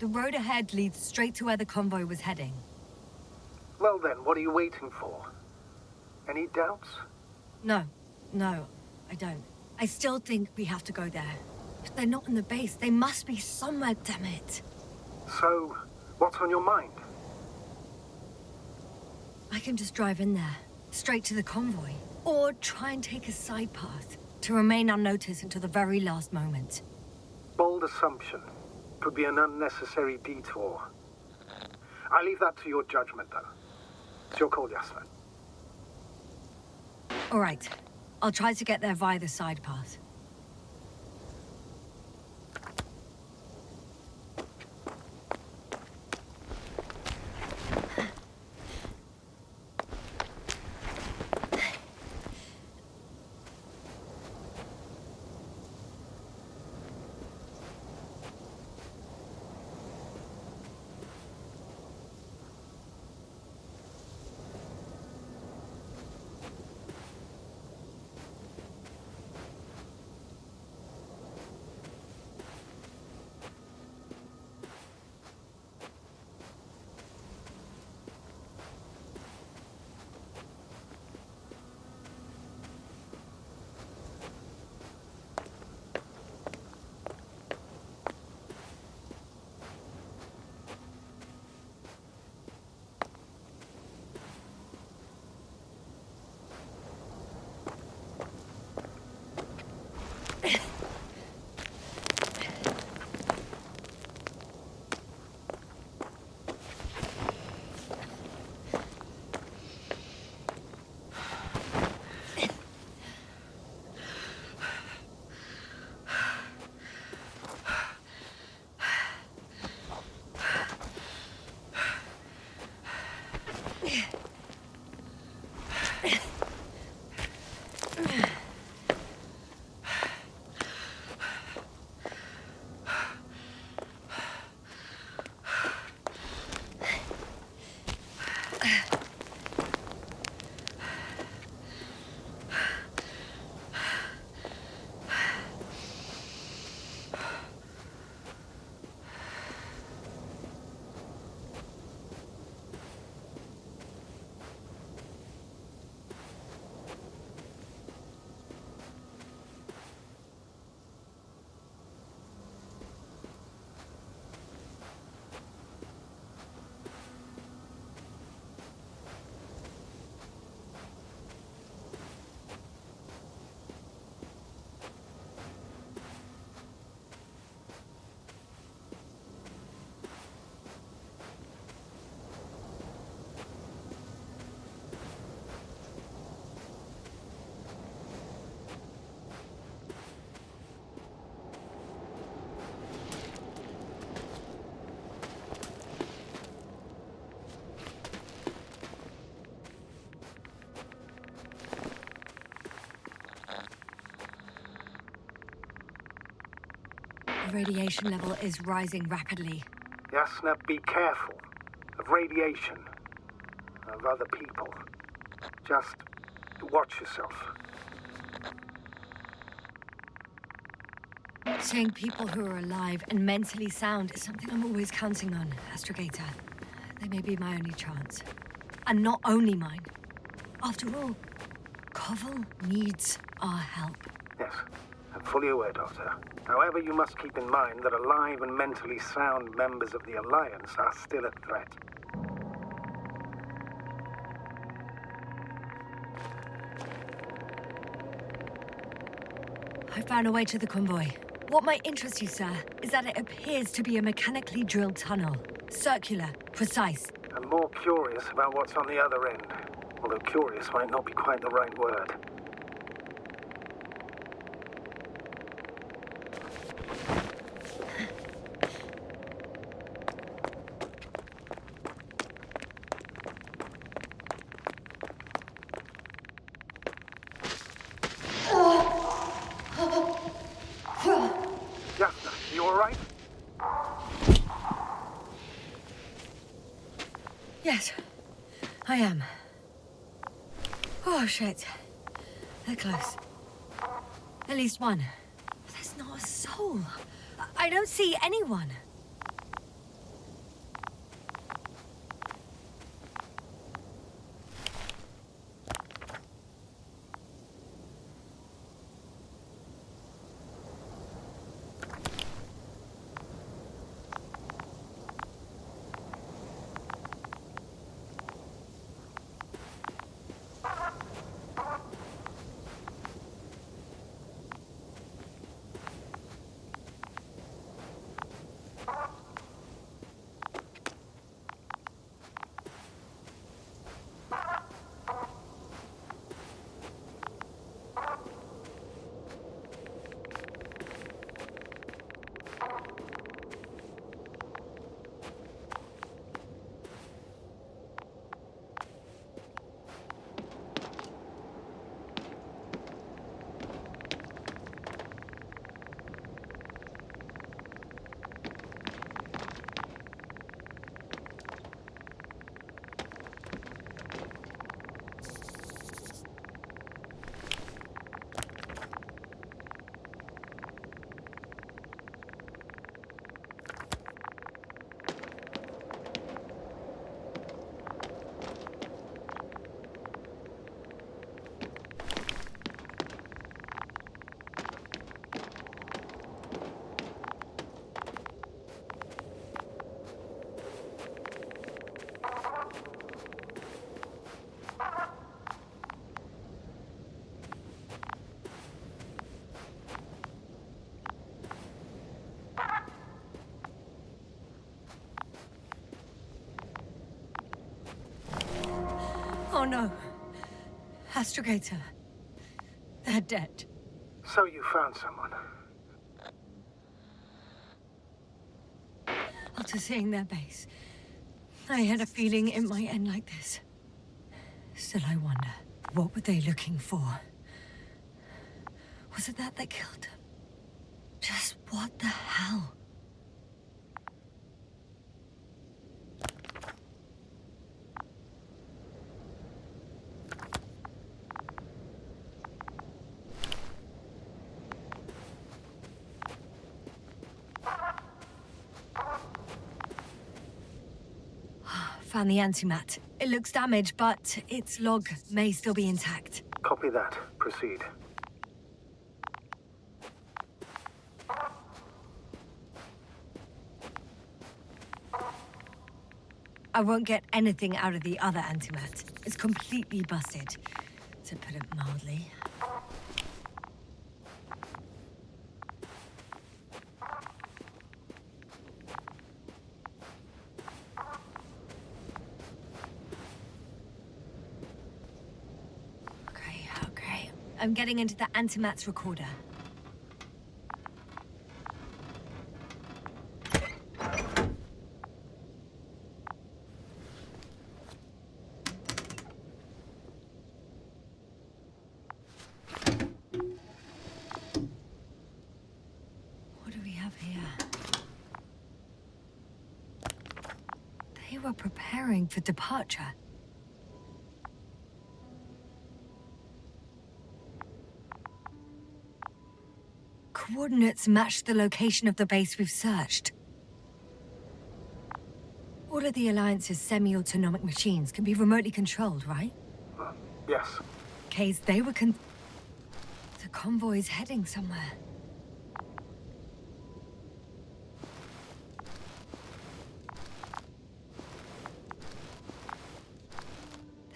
The road ahead leads straight to where the convoy was heading. Well then, what are you waiting for? Any doubts? No, I don't. I still think we have to go there. If they're not in the base, they must be somewhere, damn it. So, what's on your mind? I can just drive in there, straight to the convoy. Or try and take a side path, to remain unnoticed until the very last moment. Bold assumption. Could be an unnecessary detour. I leave that to your judgment, though. It's your call, Yasna. All right. I'll try to get there via the side path. The radiation level is rising rapidly. Yasna, be careful. Of radiation. Of other people. Just watch yourself. Seeing people who are alive and mentally sound is something I'm always counting on, Astrogator. They may be my only chance. And not only mine. After all, Koval needs our help. Yes, I'm fully aware, Doctor. However, you must keep in mind that alive and mentally sound members of the Alliance are still a threat. I found a way to the convoy. What might interest you, sir, is that it appears to be a mechanically drilled tunnel. Circular, precise. I'm more curious about what's on the other end. Although curious might not be quite the right word. Yasna, you alright? Yes, I am. Oh, shit. They're close. At least one. But there's not a soul. I don't see anyone. Oh no. Astrogator. They're dead. So you found someone. After seeing their base, I had a feeling it might end like this. Still, I wonder, what were they looking for? Was it that killed them? Just what the hell? Found the antimat. It looks damaged, but its log may still be intact. Copy that. Proceed. I won't get anything out of the other antimat. It's completely busted, to put it mildly. Okay. I'm getting into the antimat's recorder. They were preparing for departure. Coordinates match the location of the base we've searched. All of the Alliance's semi-autonomic machines can be remotely controlled, right? Yes. Case they were the convoy's heading somewhere.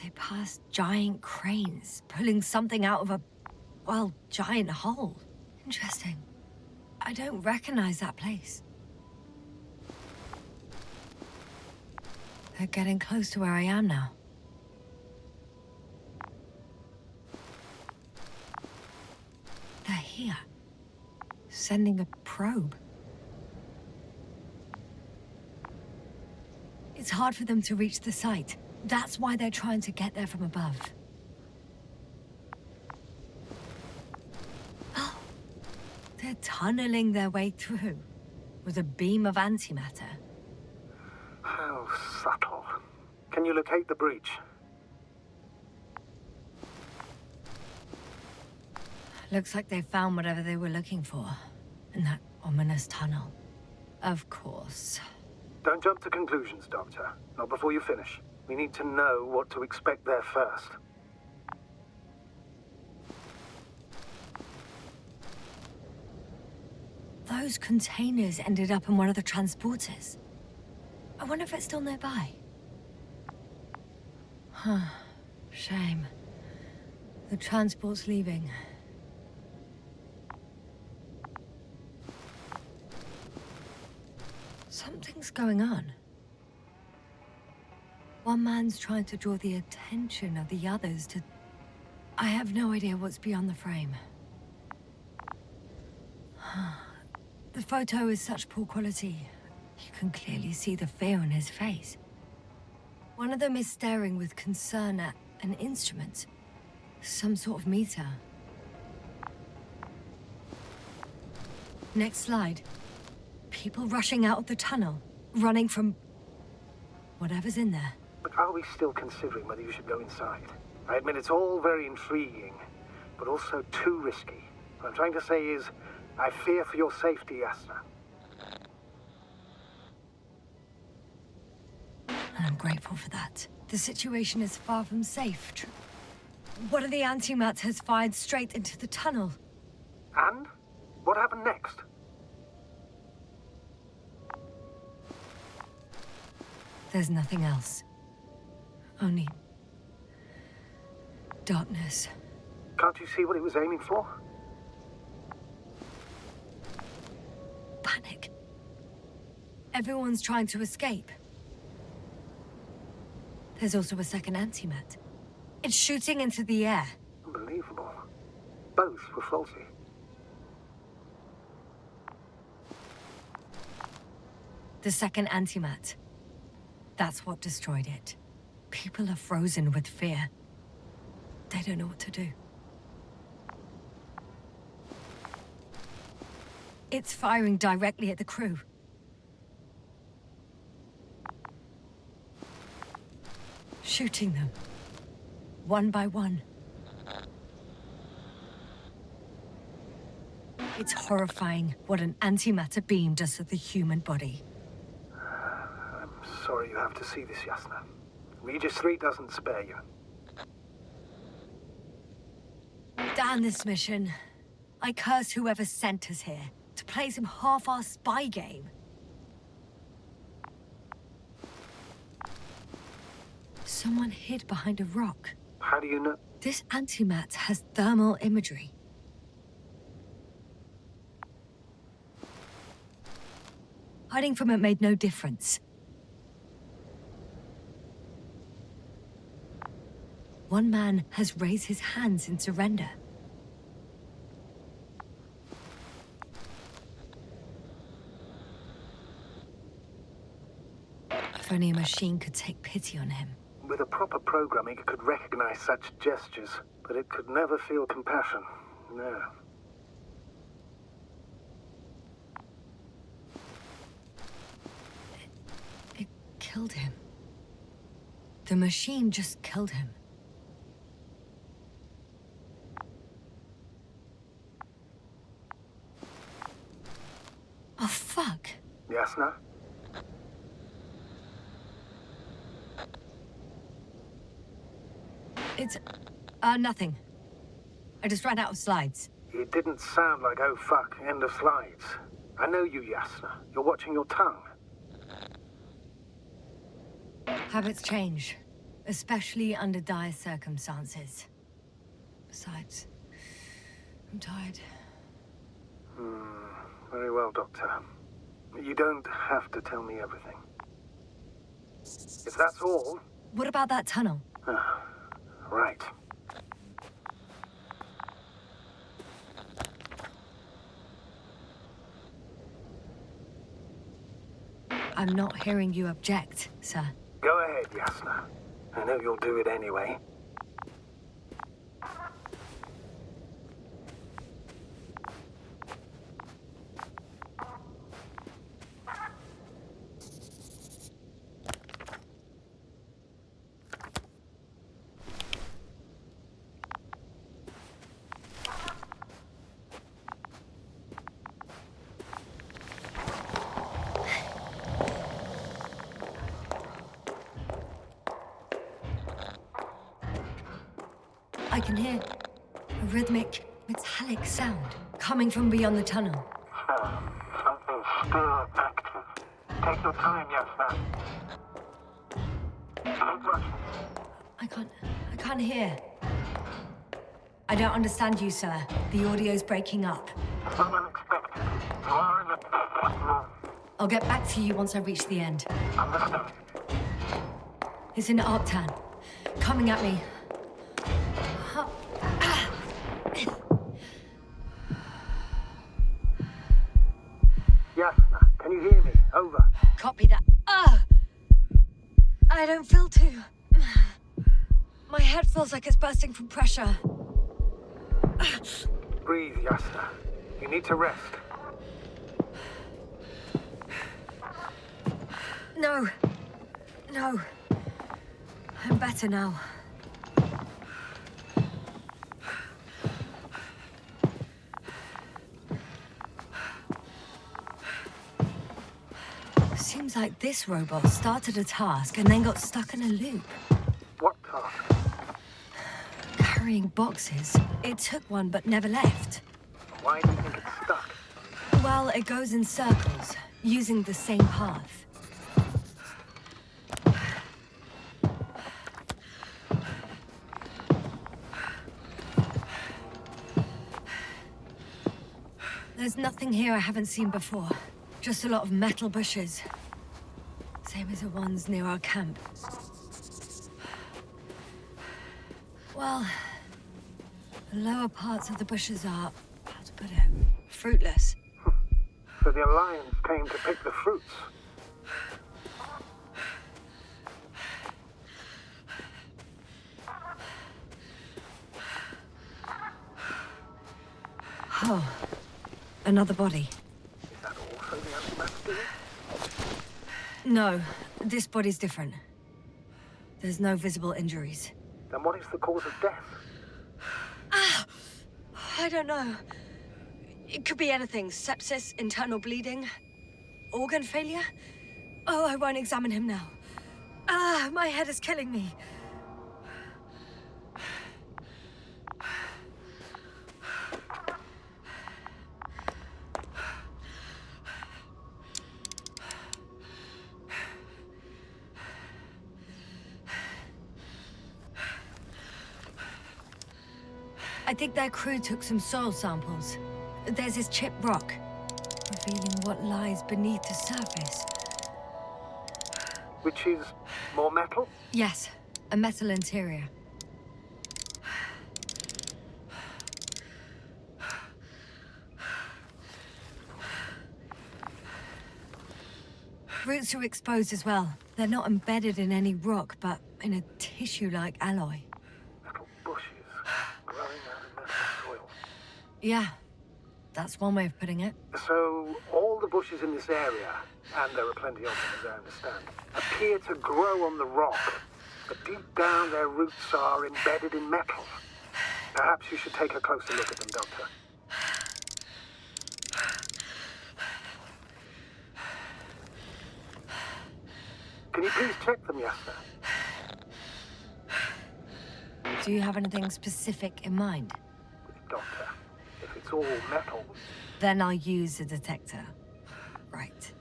They passed giant cranes, pulling something out of a, well, giant hole. Interesting. I don't recognize that place. They're getting close to where I am now. They're here. Sending a probe. It's hard for them to reach the site. That's why they're trying to get there from above. Oh, they're tunneling their way through with a beam of antimatter. How subtle. Can you locate the breach? Looks like they found whatever they were looking for in that ominous tunnel. Of course. Don't jump to conclusions, Doctor. Not before you finish. We need to know what to expect there first. Those containers ended up in one of the transporters. I wonder if it's still nearby. Huh. Shame. The transport's leaving. Something's going on. One man's trying to draw the attention of the others to... I have no idea what's beyond the frame. The photo is such poor quality. You can clearly see the fear on his face. One of them is staring with concern at an instrument. Some sort of meter. Next slide. People rushing out of the tunnel, running from whatever's in there. But are we still considering whether you should go inside? I admit it's all very intriguing, but also too risky. What I'm trying to say is, I fear for your safety, Yasna. And I'm grateful for that. The situation is far from safe. One of the antimats has fired straight into the tunnel. And? What happened next? There's nothing else. Only... darkness. Can't you see what it was aiming for? Panic. Everyone's trying to escape. There's also a second antimat. It's shooting into the air. Unbelievable. Both were faulty. The second antimat. That's what destroyed it. People are frozen with fear. They don't know what to do. It's firing directly at the crew. Shooting them. One by one. It's horrifying what an antimatter beam does to the human body. I'm sorry you have to see this, Yasna. Regis III doesn't spare you. Damn this mission. I curse whoever sent us here to play some half-assed spy game. Someone hid behind a rock. How do you know? This antimat has thermal imagery. Hiding from it made no difference. One man has raised his hands in surrender. If only a machine could take pity on him. With a proper programming, it could recognize such gestures, but it could never feel compassion. No. It killed him. The machine just killed him. Oh, fuck. Yasna? It's... nothing. I just ran out of slides. It didn't sound like, oh fuck, end of slides. I know you, Yasna. You're watching your tongue. Habits change, especially under dire circumstances. Besides, I'm tired. Very well, Doctor. You don't have to tell me everything. If that's all... What about that tunnel? Right. I'm not hearing you object, sir. Go ahead, Yasna. I know you'll do it anyway. I can hear a rhythmic, metallic sound coming from beyond the tunnel. Something's still active. Take your time, Yasna. Don't rush. I can't hear. I don't understand you, sir. The audio's breaking up. It's not unexpected. You are in a... I'll get back to you once I reach the end. Understood. It's in Arctan. Coming at me. Yasna, can you hear me? Over. Copy that. I don't feel too... My head feels like it's bursting from pressure. Breathe, Yasna. You need to rest. No. No. I'm better now. Seems like this robot started a task and then got stuck in a loop. What task? Carrying boxes. It took one but never left. Why do you think it's stuck? Well, it goes in circles, using the same path. There's nothing here I haven't seen before. Just a lot of metal bushes. Same as the ones near our camp. Well, the lower parts of the bushes are, how to put it, fruitless. So the Alliance came to pick the fruits. Oh, another body. Is that also the antimatter? No, this body's different. There's no visible injuries. Then what is the cause of death? Ah! I don't know. It could be anything. Sepsis, internal bleeding, organ failure. Oh, I won't examine him now. Ah, my head is killing me. I think their crew took some soil samples. There's this chipped rock, revealing what lies beneath the surface. Which is more metal? Yes, a metal interior. Roots are exposed as well. They're not embedded in any rock, but in a tissue-like alloy. Little bushes growing out of metal soil. Yeah, that's one way of putting it. So all the bushes in this area, and there are plenty of them as I understand, appear to grow on the rock, but deep down their roots are embedded in metal. Perhaps you should take a closer look at them, Doctor. Can you please check them, Yasna? Do you have anything specific in mind? Doctor, if it's all metal... Then I'll use a detector. Right.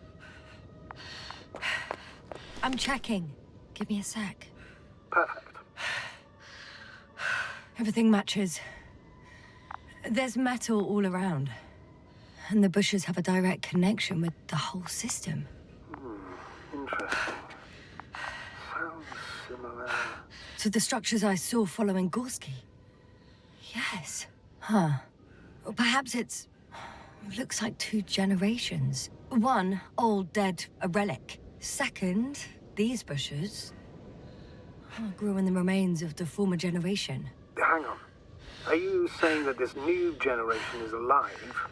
I'm checking. Give me a sec. Perfect. Everything matches. There's metal all around. And the bushes have a direct connection with the whole system. Interesting. Sounds similar... To the structures I saw following Gorski. Yes. Huh. Or perhaps it's... looks like 2 generations. One, old, dead, a relic. Second, these bushes... grew in the remains of the former generation. Hang on. Are you saying that this new generation is alive?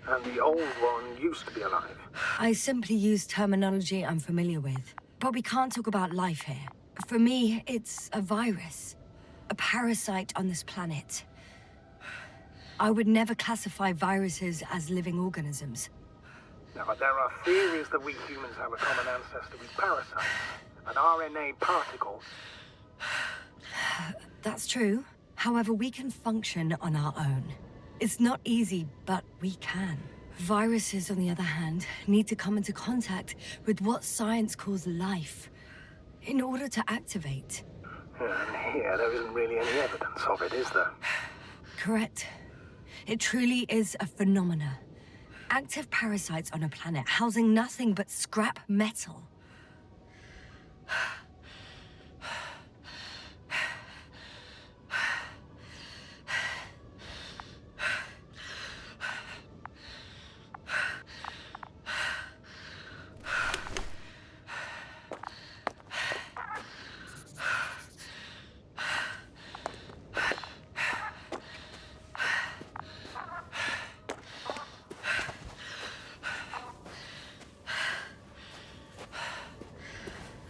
And the old one used to be alive? I simply use terminology I'm familiar with. But we can't talk about life here. For me, it's a virus. A parasite on this planet. I would never classify viruses as living organisms. Now, but there are theories that we humans have a common ancestor with parasites. An RNA particle. That's true. However, we can function on our own. It's not easy, but we can. Viruses, on the other hand, need to come into contact with what science calls life in order to activate. And here, there isn't really any evidence of it, is there? Correct. It truly is a phenomena. Active parasites on a planet housing nothing but scrap metal.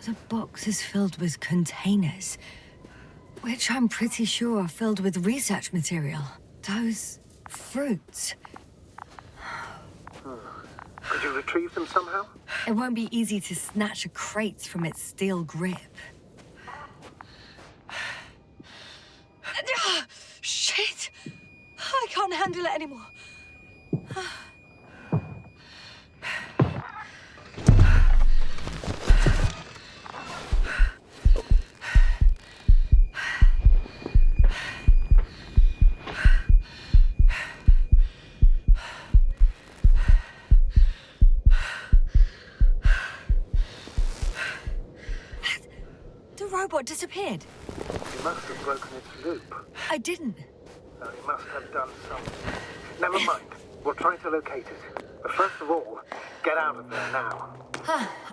The box is filled with containers, which I'm pretty sure are filled with research material. Those fruits. Could you retrieve them somehow? It won't be easy to snatch a crate from its steel grip. Shit! I can't handle it anymore. The robot disappeared. must have broken its loop. I didn't. So he must have done something. Never mind. We'll try to locate it. But first of all, get out of there now.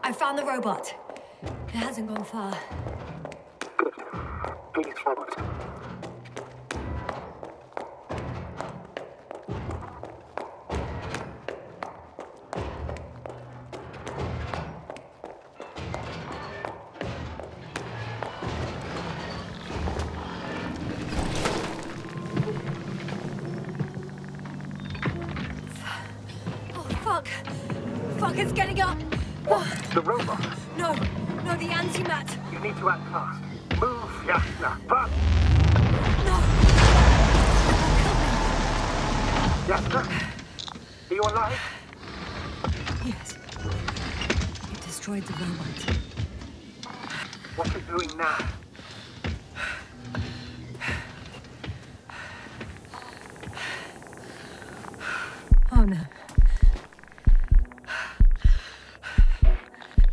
I found the robot. It hasn't gone far. Good. Please follow it. Fuck, it's getting up! What? The robot? No, the antimat. You need to act fast. Move, Yasna. Run! No! Yasna? Are you alive? Yes. It destroyed the robot. What's it doing now? Oh no.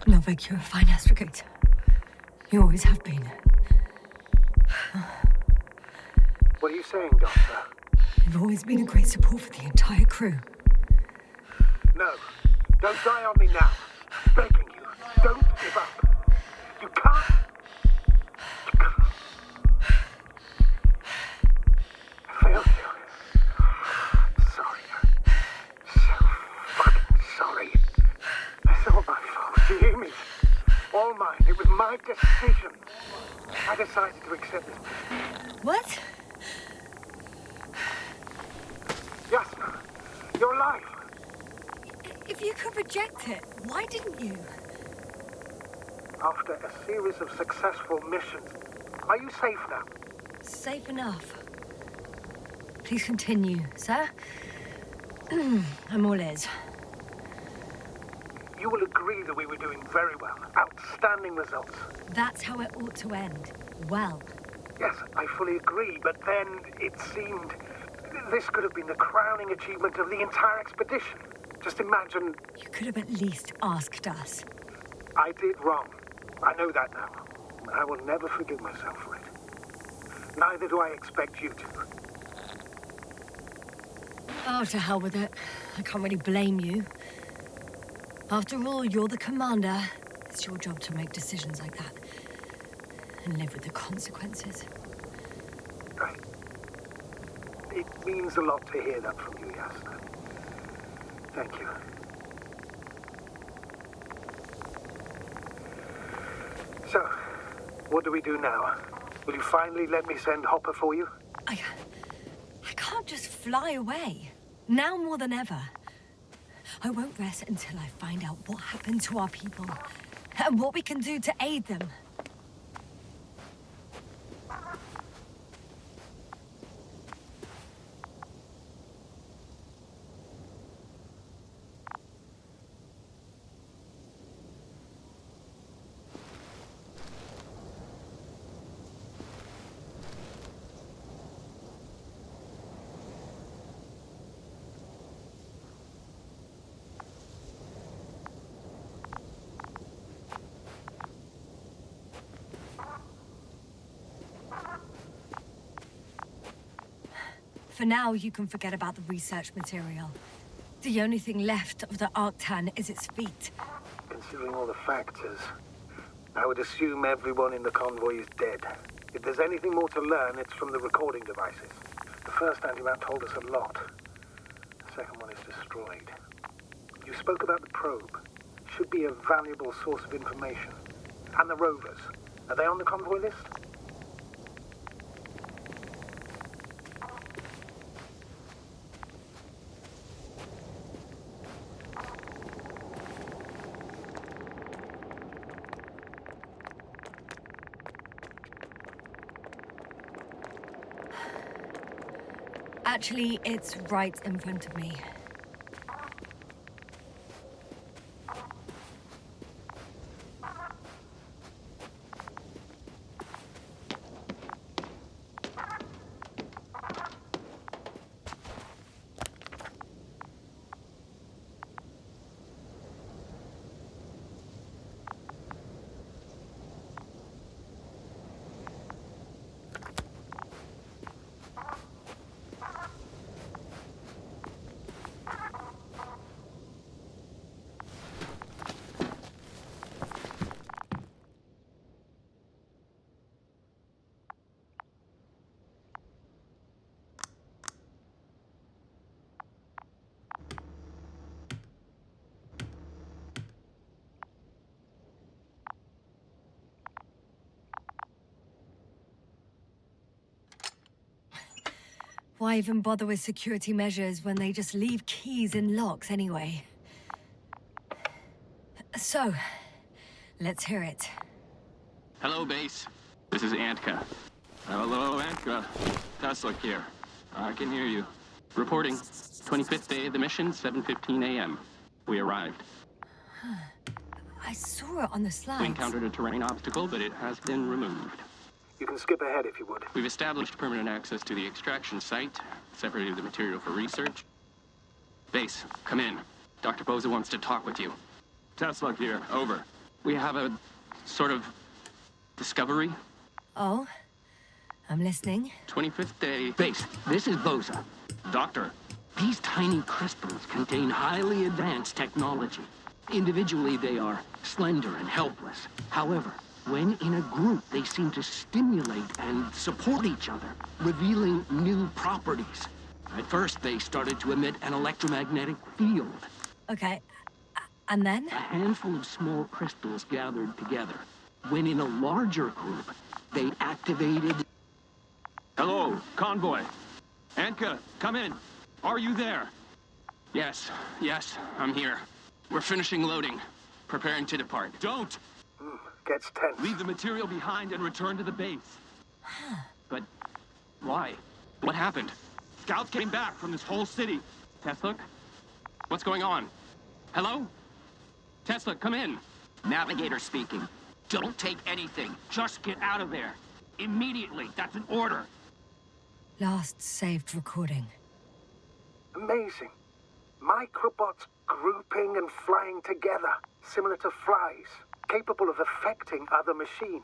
Novak, you're a fine astrogator. You always have been. What are you saying, Doctor? You've always been a great support for the entire crew. No. Don't die on me now. I'm begging you. Don't give up. You can't. You can't. I failed you. Sorry. So fucking sorry. It's all my fault. Do you hear me? All mine. It was my decision. I decided to accept this. What? Yasna, you're alive. If you could reject it, why didn't you? After a series of successful missions, are you safe now? Safe enough. Please continue, sir. I'm all ears. You will agree that we were doing very well. Outstanding results. That's how it ought to end. Well. Yes, I fully agree, but then it seemed this could have been the crowning achievement of the entire expedition. Just imagine... You could have at least asked us. I did wrong. I know that now. I will never forgive myself for it. Neither do I expect you to. Oh, to hell with it. I can't really blame you. After all, you're the commander. It's your job to make decisions like that. And live with the consequences. Right. It means a lot to hear that from you, Yasna. Thank you. So, what do we do now? Will you finally let me send Hopper for you? I can't just fly away. Now more than ever. I won't rest until I find out what happened to our people. And what we can do to aid them. For now, you can forget about the research material. The only thing left of the Arctan is its feet. Considering all the factors, I would assume everyone in the convoy is dead. If there's anything more to learn, it's from the recording devices. The first antimat told us a lot. The second one is destroyed. You spoke about the probe. Should be a valuable source of information. And the rovers. Are they on the convoy list? Actually, it's right in front of me. Why even bother with security measures when they just leave keys in locks anyway? So, let's hear it. Hello, base. This is Antka. Hello, Antka. Tesla here. I can hear you. Reporting. 25th day of the mission, 7:15 a.m. We arrived. I saw it on the slides. We encountered a terrain obstacle, but it has been removed. You can skip ahead if you would. We've established permanent access to the extraction site, separated the material for research. Base, come in. Dr. Boza wants to talk with you. Tesla here, over. We have a sort of discovery. Oh? I'm listening. 25th day. Base, this is Boza. Doctor. These tiny crystals contain highly advanced technology. Individually, they are slender and helpless. However, when in a group, they seem to stimulate and support each other, revealing new properties. At first, they started to emit an electromagnetic field. Okay. And then? A handful of small crystals gathered together. When in a larger group, they activated... Hello, convoy. Antka, come in. Are you there? Yes, I'm here. We're finishing loading. Preparing to depart. Don't! Gets tense. Leave the material behind and return to the base. But why? What happened? Scouts came back from this whole city. Tesla? What's going on? Hello? Tesla, come in. Navigator speaking. Don't take anything. Just get out of there. Immediately. That's an order. Last saved recording. Amazing. Microbots grouping and flying together, similar to flies, capable of affecting other machines,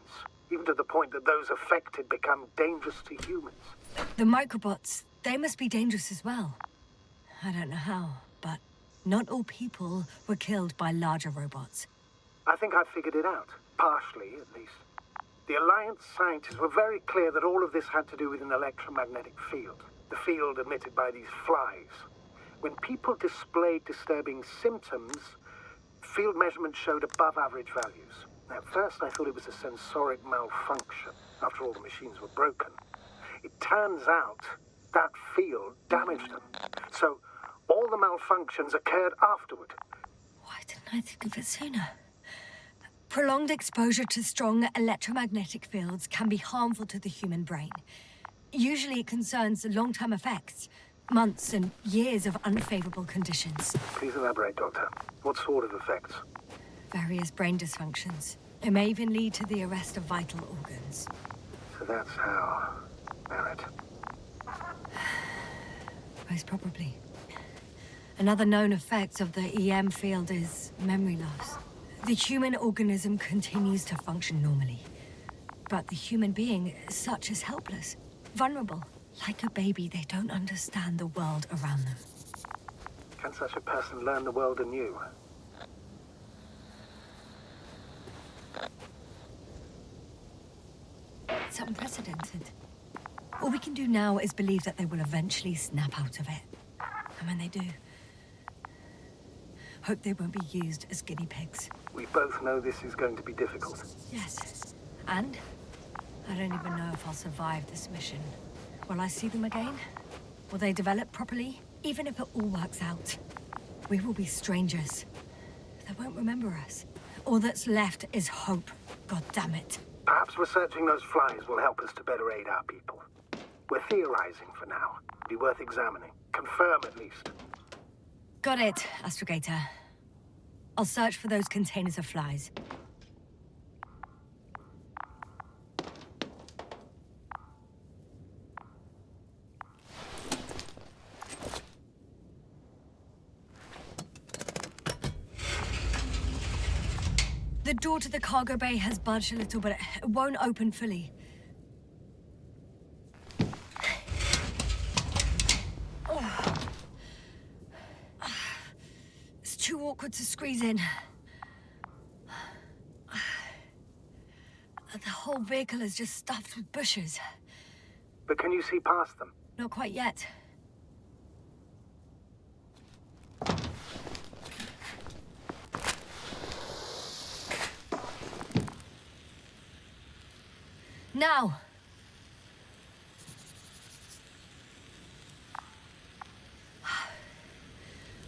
even to the point that those affected become dangerous to humans. The microbots, they must be dangerous as well. I don't know how, but not all people were killed by larger robots. I think I figured it out, partially at least. The Alliance scientists were very clear that all of this had to do with an electromagnetic field, the field emitted by these flies. When people displayed disturbing symptoms, field measurements showed above average values. At first, I thought it was a sensoric malfunction. After all, the machines were broken. It turns out that field damaged them. So all the malfunctions occurred afterward. Why didn't I think of it sooner? Prolonged exposure to strong electromagnetic fields can be harmful to the human brain. Usually it concerns long-term effects, months and years of unfavorable conditions. Please elaborate, Doctor. What sort of effects? Various brain dysfunctions. It may even lead to the arrest of vital organs. So that's how... Barrett. Most probably. Another known effect of the EM field is memory loss. The human organism continues to function normally. But the human being, such is helpless, vulnerable. Like a baby, they don't understand the world around them. Can such a person learn the world anew? It's unprecedented. All we can do now is believe that they will eventually snap out of it. And when they do, hope they won't be used as guinea pigs. We both know this is going to be difficult. Yes. And I don't even know if I'll survive this mission. Will I see them again? Will they develop properly? Even if it all works out, we will be strangers. They won't remember us. All that's left is hope. God damn it. Perhaps researching those flies will help us to better aid our people. We're theorizing for now. Be worth examining. Confirm at least. Got it, Astrogator. I'll search for those containers of flies. The door to the cargo bay has budged a little, but it won't open fully. It's too awkward to squeeze in. The whole vehicle is just stuffed with bushes. But can you see past them? Not quite yet. Now!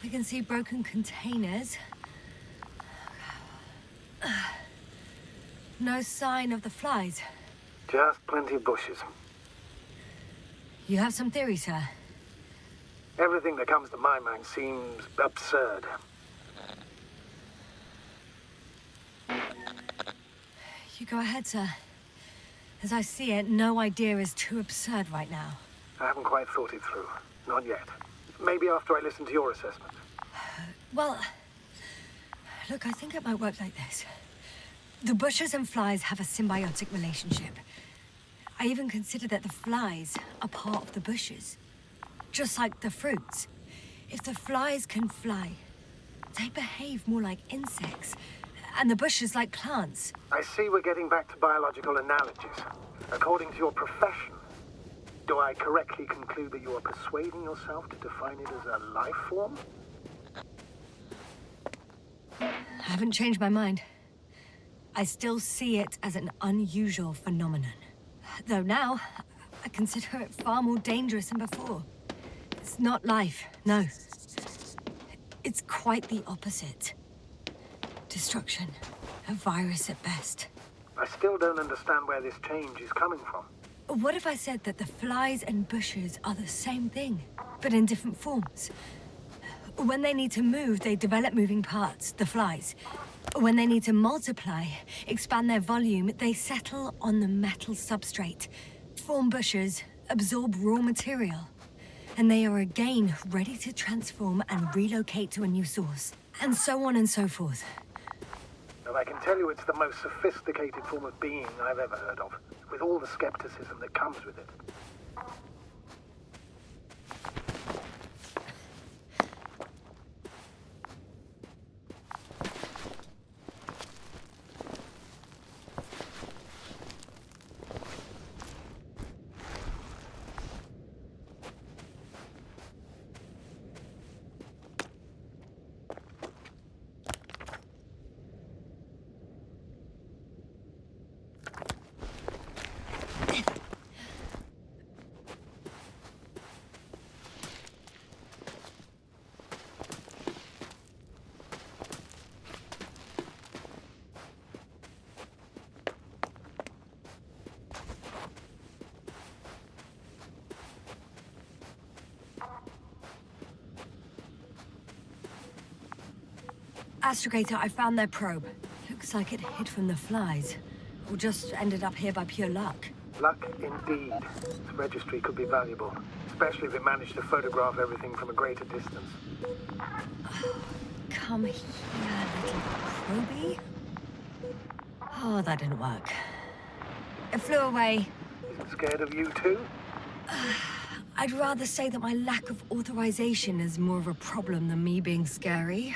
I can see broken containers. No sign of the flies. Just plenty of bushes. You have some theory, sir? Everything that comes to my mind seems absurd. You go ahead, sir. As I see it, no idea is too absurd right now. I haven't quite thought it through. Not yet. Maybe after I listen to your assessment. Well, look, I think it might work like this. The bushes and flies have a symbiotic relationship. I even consider that the flies are part of the bushes. Just like the fruits. If the flies can fly, they behave more like insects, and the bushes like plants. I see we're getting back to biological analogies. According to your profession, do I correctly conclude that you are persuading yourself to define it as a life form? I haven't changed my mind. I still see it as an unusual phenomenon. Though now, I consider it far more dangerous than before. It's not life, no. It's quite the opposite. Destruction. A virus at best. I still don't understand where this change is coming from. What if I said that the flies and bushes are the same thing, but in different forms? When they need to move, they develop moving parts, the flies. When they need to multiply, expand their volume, they settle on the metal substrate, form bushes, absorb raw material. And they are again ready to transform and relocate to a new source. And so on and so forth. And I can tell you it's the most sophisticated form of being I've ever heard of, with all the skepticism that comes with it. Astrogator, I found their probe. Looks like it hid from the flies. Or just ended up here by pure luck. Luck indeed. This registry could be valuable, especially if it managed to photograph everything from a greater distance. Come here, little probie. Oh, that didn't work. It flew away. Is it scared of you too? I'd rather say that my lack of authorization is more of a problem than me being scary.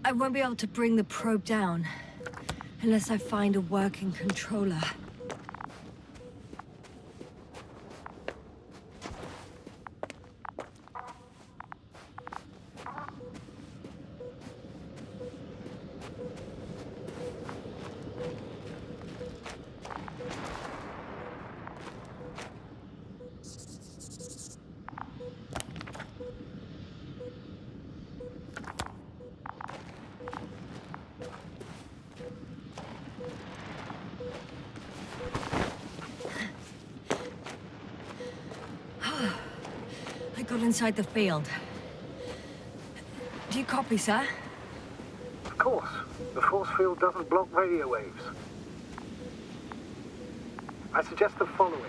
I won't be able to bring the probe down unless I find a working controller. Got inside the field. Do you copy, sir? Of course. The force field doesn't block radio waves. I suggest the following.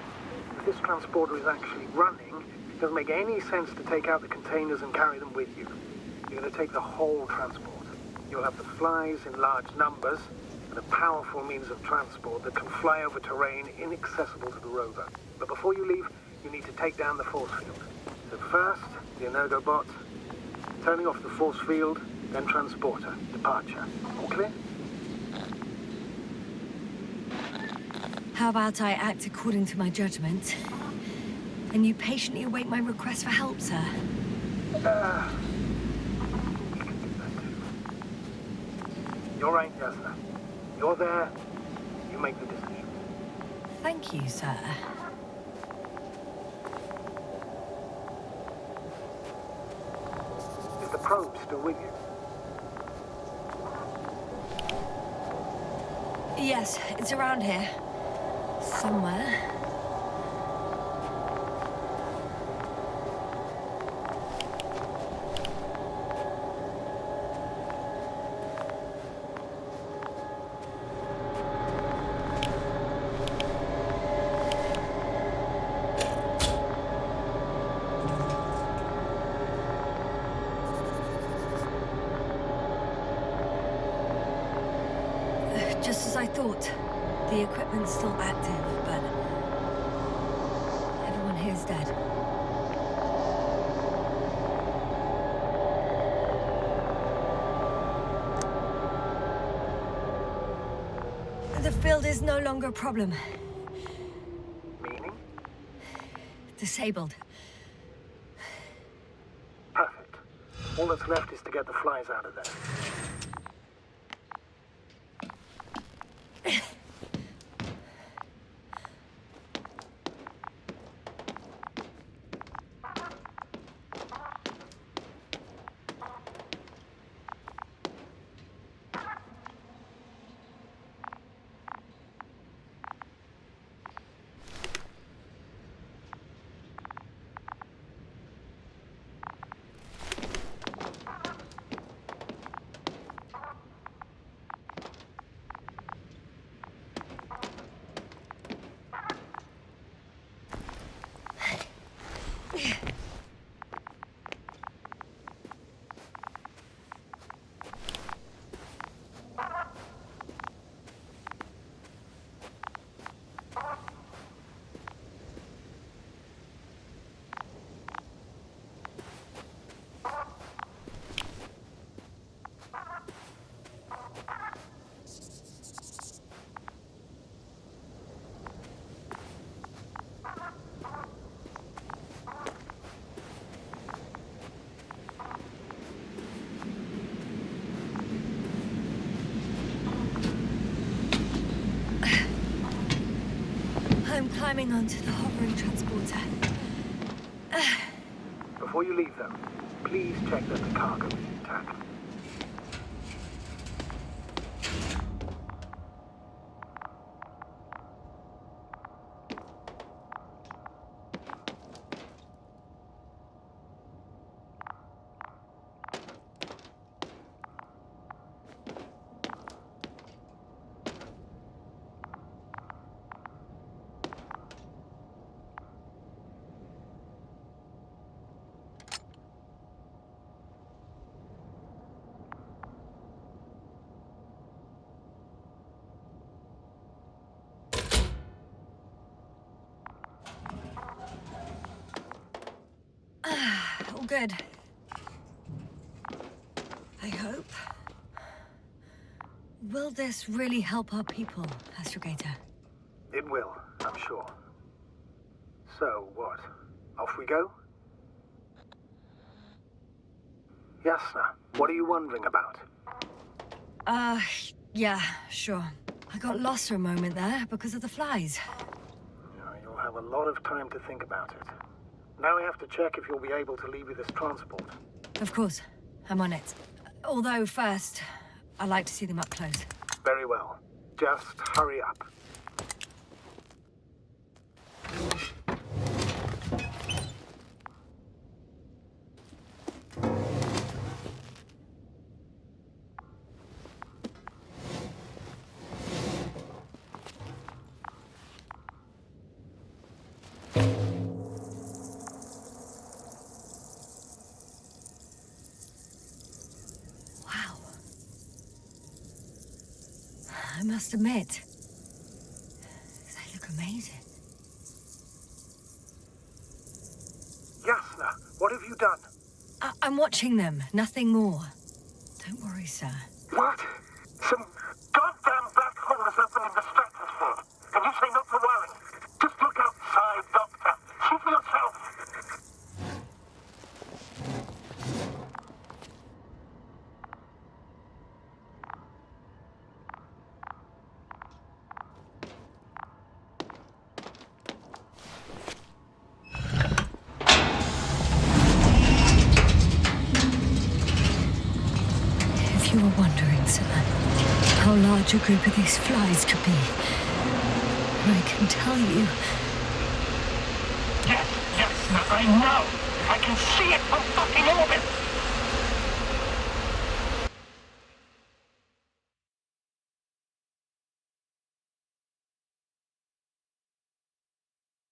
If this transporter is actually running, it doesn't make any sense to take out the containers and carry them with you. You're going to take the whole transport. You'll have the flies in large numbers and a powerful means of transport that can fly over terrain inaccessible to the rover. But before you leave, you need to take down the force field. So first, the Energobot, turning off the force field, then transporter, departure. All clear? How about I act according to my judgment, and you patiently await my request for help, sir? You can do that too. You're right, Yasna. You're there. You make the decision. Thank you, sir. If still with you? Yes, it's around here. Somewhere. Just as I thought. The equipment's still active, but everyone here's dead. The field is no longer a problem. Meaning? Disabled. Perfect. All that's left is to get the flies out of there. I'm climbing onto the hovering transporter. Before you leave, though, please check that the cargo is intact. All good. I hope. Will this really help our people, Astrogator? It will, I'm sure. So, what? Off we go? Yasna, what are you wondering about? Yeah, sure. I got lost for a moment there because of the flies. You'll have a lot of time to think about it. Now we have to check if you'll be able to leave with this transport. Of course. I'm on it. Although first, I'd like to see them up close. Very well. Just hurry up. I must admit, they look amazing. Yasna, what have you done? I'm watching them, nothing more. Don't worry, sir. What? Some goddamn black hole is open in the stratosphere. And you say not to worry. Just look outside, Doctor. See for yourself. you were wondering, sir, how large a group of these flies could be, I can tell you. Yes, I know. I can see it from fucking orbit.